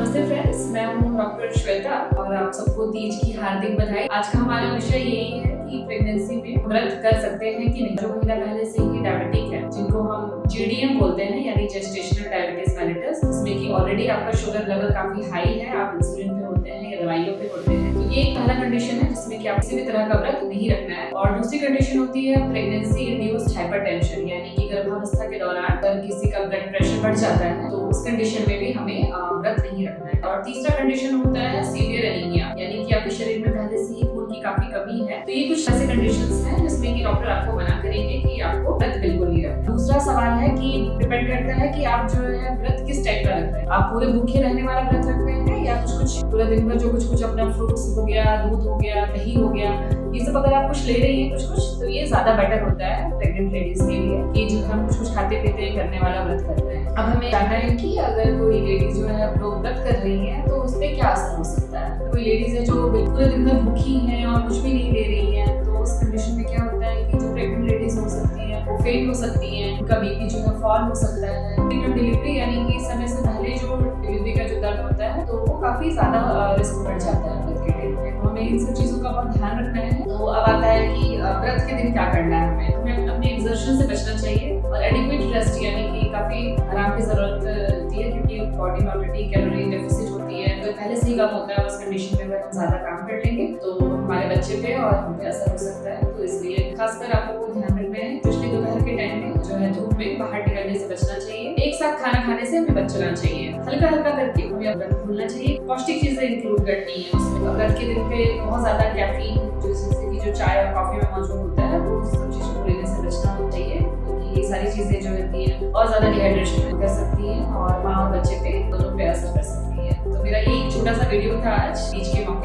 नमस्ते फ्रेंड्स, मैं हूँ डॉक्टर श्वेता और आप सबको तीज की हार्दिक बधाई। आज का हमारा विषय यही है कि प्रेगनेंसी में व्रत कर सकते हैं कि नहीं। जो महिला पहले से ही डायबिटिक है, जिनको हम जीडीएम बोलते हैं यानी जेस्टेशनल डायबिटीज मेलिटस, जिसमें कि ऑलरेडी आपका शुगर लेवल काफी हाई है, आप इंसुलिन पे होते हैं या दवाइयों पे होते हैं, तो ये एक पहला कंडीशन है जिसमें कि आप किसी भी तरह का व्रत नहीं रखना है। और दूसरी कंडीशन होती है प्रेगनेंसी इंड्यूस्ड हाइपरटेंशन, यानी कि गर्भावस्था के दौरान अगर किसी का ब्लड प्रेशर बढ़ जाता है तो उस कंडीशन में भी हमें व्रत नहीं रखना है। और तीसरा कंडीशन होता है सीवियर एनीमिया, यानी कि आपके शरीर में पहले से ही खून की काफी कमी है। तो ये कुछ ऐसे कंडीशंस हैं जिसमें कि डॉक्टर आपको मना करेंगे कि आपको व्रत बिल्कुल नहीं रखना। दूसरा सवाल है कि डिपेंड करता है कि आप जो है व्रत किस टाइप का रख रहे हैं। आप पूरे भूखे रहने वाला व्रत रख रहे हैं या कुछ पूरा दिन भर जो कुछ अपना फ्रूट्स हो गया, दूध हो गया, दही हो गया, ये सब अगर आप कुछ ले रही हैं कुछ तो ये ज्यादा बेटर होता है प्रेग्नेंट लेडीज के लिए कि जो हम कुछ खाते पीते करने वाला व्रत करते हैं। अब हमें जानना है कि अगर कोई लेडीज जो है लोग व्रत कर रही है तो उस पर क्या असर हो सकता है। कोई लेडीज है जो बिल्कुल दिन भर भूखी है और कुछ भी नहीं ले रही है, तो उस कंडीशन में क्या होता है कि जो प्रेग्नेंट लेडीज हो सकती है वो फेल हो सकती है, उनका बीपी जो है फॉल हो सकता है। डिलीवरी यानी कि समय से पहले जो डिलीवरी का जो दर्द होता है तो वो काफी ज्यादा रिस्क बढ़ जाता है व्रत के टाइम पे। तो हमें इन सब चीजों का बहुत ध्यान रखना है। तो अब आता है कि व्रत के दिन क्या करना है। हमें अपने एक्सर्शन से बचना चाहिए और एडिक्वेट रेस्ट यानी कि काफी आराम की जरूरत होती है, क्योंकि बॉडी में ऑलरेडी कैलोरी डेफिसिट होती है, तो पहले से ही कम होता है। उस कंडीशन में अगर हम ज्यादा काम कर लेंगे तो हमारे बच्चे पे और हम पे असर हो सकता है। तो इसलिए खासकर आपको ध्यान रखना है, पिछले दोपहर के टाइम में जो है धूप में बाहर निकलने से बचना चाहिए। एक साथ खाना खाने से हमें बचना चाहिए, हल्का हल्का करके हमें व्रत भूलना चाहिए। पौष्टिक चीजें इंक्लूड करनी है उसमें। व्रत के दिन पे बहुत ज्यादा कैफीन जैसे कि जो चाय और कॉफी में मौजूद होता है वो सब चीजों को लेने से बचना चाहिए, क्योंकि ये सारी चीजें जो होती हैं और ज्यादा डिहाइड्रेशन कर सकती हैं और माँ और बच्चे पे दोनों पे असर कर सकती है। तो मेरा ये एक छोटा सा वीडियो था आज तीज के मौके